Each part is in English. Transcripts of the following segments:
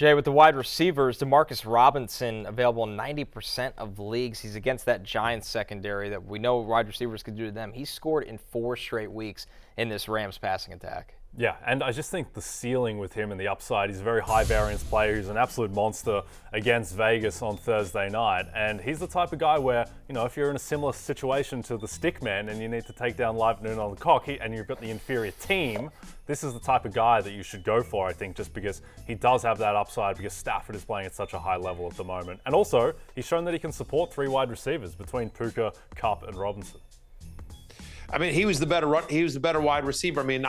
Jay, with the wide receivers, DeMarcus Robinson available in 90% of leagues. He's against that Giants secondary that we know wide receivers can do to them. He's scored in 4 straight weeks in this Rams passing attack. Yeah, and I just think the ceiling with him and the upside, he's a very high variance player. He's an absolute monster against Vegas on Thursday night. And he's the type of guy where, if you're in a similar situation to the stick man and you need to take down live noon on the cock and you've got the inferior team, this is the type of guy that you should go for, I think, just because he does have that upside because Stafford is playing at such a high level at the moment. And also, he's shown that he can support 3 wide receivers between Puka, Kupp, and Robinson. I mean, he was the better wide receiver. I mean,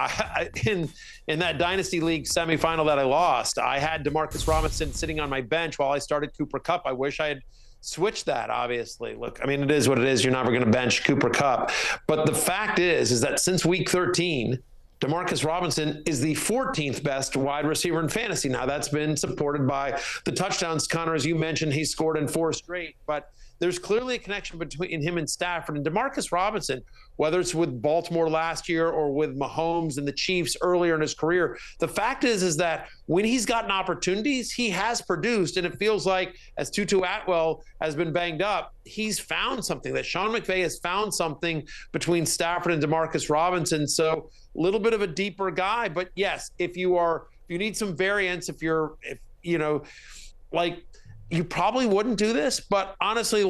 in that Dynasty League semifinal that I lost, I had DeMarcus Robinson sitting on my bench while I started Cooper Kupp. I wish I had switched that, obviously. Look, I mean, it is what it is. You're never going to bench Cooper Kupp. But the fact is that since week 13, DeMarcus Robinson is the 14th best wide receiver in fantasy. Now, that's been supported by the touchdowns. Connor, as you mentioned, he scored in 4 straight. But there's clearly a connection between him and Stafford. And DeMarcus Robinson, whether it's with Baltimore last year or with Mahomes and the Chiefs earlier in his career, the fact is that when he's gotten opportunities, he has produced. And it feels like, as Tutu Atwell has been banged up, he's found something, that Sean McVay has found something between Stafford and DeMarcus Robinson. So a little bit of a deeper guy. But yes, if you need some variance, you probably wouldn't do this. But honestly,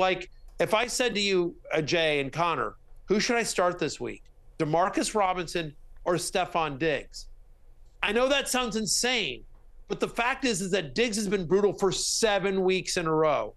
if I said to you, Jay and Connor, who should I start this week? DeMarcus Robinson or Stephon Diggs? I know that sounds insane, but the fact is that Diggs has been brutal for 7 weeks in a row.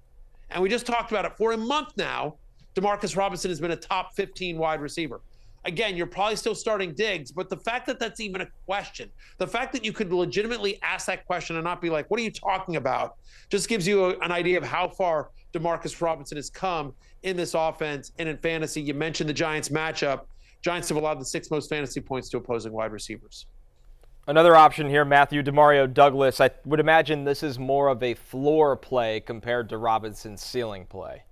And we just talked about it. For a month now, DeMarcus Robinson has been a top 15 wide receiver. Again, you're probably still starting Diggs, but the fact that that's even a question, the fact that you could legitimately ask that question and not be like, what are you talking about, just gives you an idea of how far DeMarcus Robinson has come in this offense and in fantasy. You mentioned the Giants matchup. Giants have allowed the 6th most fantasy points to opposing wide receivers. Another option here, Matthew, Demario Douglas. I would imagine this is more of a floor play compared to Robinson's ceiling play.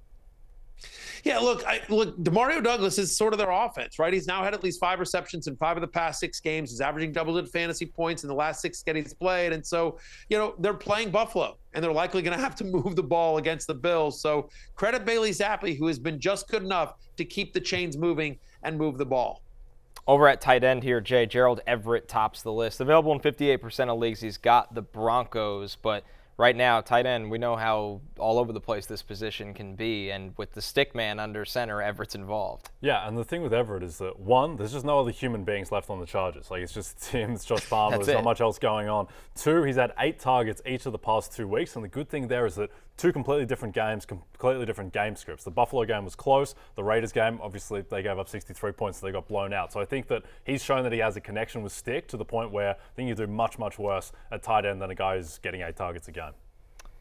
Yeah, look, Demario Douglas is sort of their offense, right? He's now had at least 5 receptions in 5 of the past 6 games. He's averaging double-digit fantasy points in the last 6 games he's played. And so, they're playing Buffalo, and they're likely going to have to move the ball against the Bills. So credit Bailey Zappi, who has been just good enough to keep the chains moving and move the ball. Over at tight end here, Jay, Gerald Everett tops the list. Available in 58% of leagues. He's got the Broncos, but right now, tight end, we know how all over the place this position can be, and with the stick man under center, Everett's involved. Yeah, and the thing with Everett is that, 1, there's just no other human beings left on the Chargers. It's just him, it's Josh Palmer, there's not much else going on. 2, he's had 8 targets each of the past 2 weeks, and the good thing there is that 2 completely different games, completely different game scripts. The Buffalo game was close. The Raiders game, obviously, they gave up 63 points, so they got blown out. So I think that he's shown that he has a connection with Stick to the point where I think you do much, much worse at tight end than a guy who's getting 8 targets a game.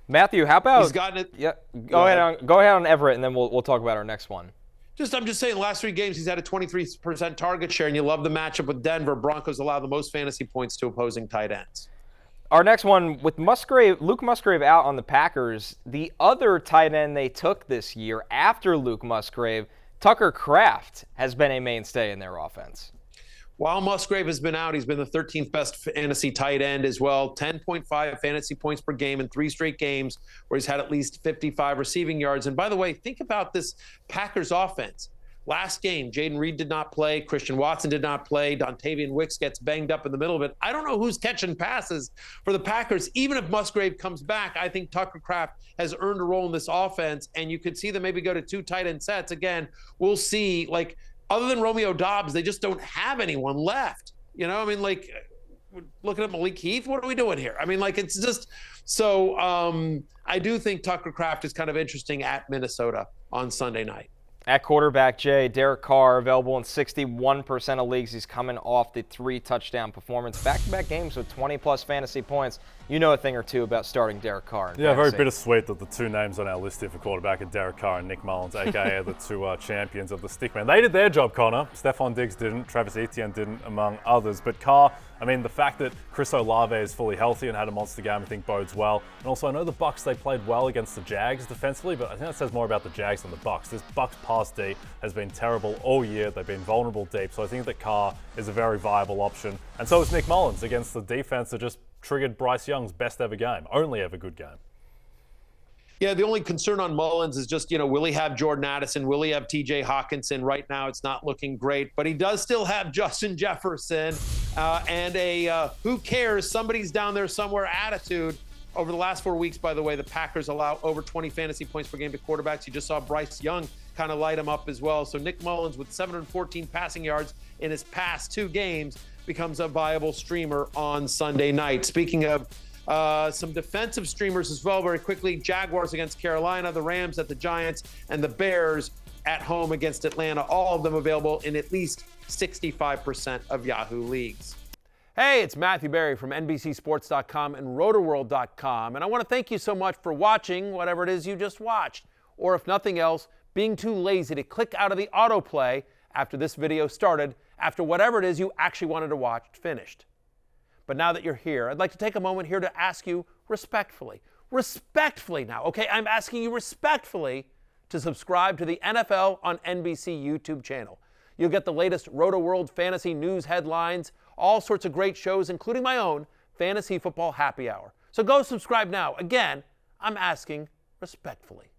Matthew, how about? He's gotten it. Yeah, go ahead on Everett, and then we'll talk about our next one. I'm just saying, the last 3 games, he's had a 23% target share, and you love the matchup with Denver. Broncos allow the most fantasy points to opposing tight ends. Our next one, with Luke Musgrave out on the Packers, the other tight end they took this year after Luke Musgrave, Tucker Kraft, has been a mainstay in their offense. While Musgrave has been out, he's been the 13th best fantasy tight end as well. 10.5 fantasy points per game in 3 straight games where he's had at least 55 receiving yards. And by the way, think about this Packers offense. Last game, Jaden Reed did not play. Christian Watson did not play. Dontavian Wicks gets banged up in the middle of it. I don't know who's catching passes for the Packers. Even if Musgrave comes back, I think Tucker Kraft has earned a role in this offense, and you could see them maybe go to 2 tight end sets. Again, we'll see. Other than Romeo Doubs, they just don't have anyone left. Looking at Malik Heath, what are we doing here? It's just so I do think Tucker Kraft is kind of interesting at Minnesota on Sunday night. At quarterback, Jay, Derek Carr, available in 61% of leagues. He's coming off the 3-touchdown performance. Back-to-back games with 20-plus fantasy points. You know a thing or two about starting Derek Carr. Yeah, very bittersweet that the 2 names on our list here for quarterback are Derek Carr and Nick Mullins, a.k.a. the 2 champions of the stickman. They did their job, Connor. Stephon Diggs didn't. Travis Etienne didn't, among others. But Carr, the fact that Chris Olave is fully healthy and had a monster game, I think bodes well. And also, I know the Bucs, they played well against the Jags defensively, but I think that says more about the Jags than the Bucs. This Bucs pass D has been terrible all year. They've been vulnerable deep. So I think that Carr is a very viable option. And so is Nick Mullins against the defense that just triggered Bryce Young's best ever game, only ever good game. Yeah, the only concern on Mullins is just, will he have Jordan Addison? Will he have TJ Hawkinson? Right now, it's not looking great, but he does still have Justin Jefferson and a who cares, somebody's down there somewhere attitude. Over the last 4 weeks, by the way, the Packers allow over 20 fantasy points per game to quarterbacks. You just saw Bryce Young kind of light him up as well. So Nick Mullins with 714 passing yards in his past 2 games becomes a viable streamer on Sunday night. Speaking of some defensive streamers as well, very quickly, Jaguars against Carolina, the Rams at the Giants, and the Bears at home against Atlanta. All of them available in at least 65% of Yahoo leagues. Hey, it's Matthew Berry from NBCSports.com and Rotoworld.com, and I want to thank you so much for watching whatever it is you just watched, or if nothing else, being too lazy to click out of the autoplay after this video started, after whatever it is you actually wanted to watch finished. But now that you're here, I'd like to take a moment here to ask you respectfully now, okay? I'm asking you respectfully to subscribe to the NFL on NBC YouTube channel. You'll get the latest Roto-World fantasy news headlines, all sorts of great shows, including my own Fantasy Football Happy Hour. So go subscribe now. Again, I'm asking respectfully.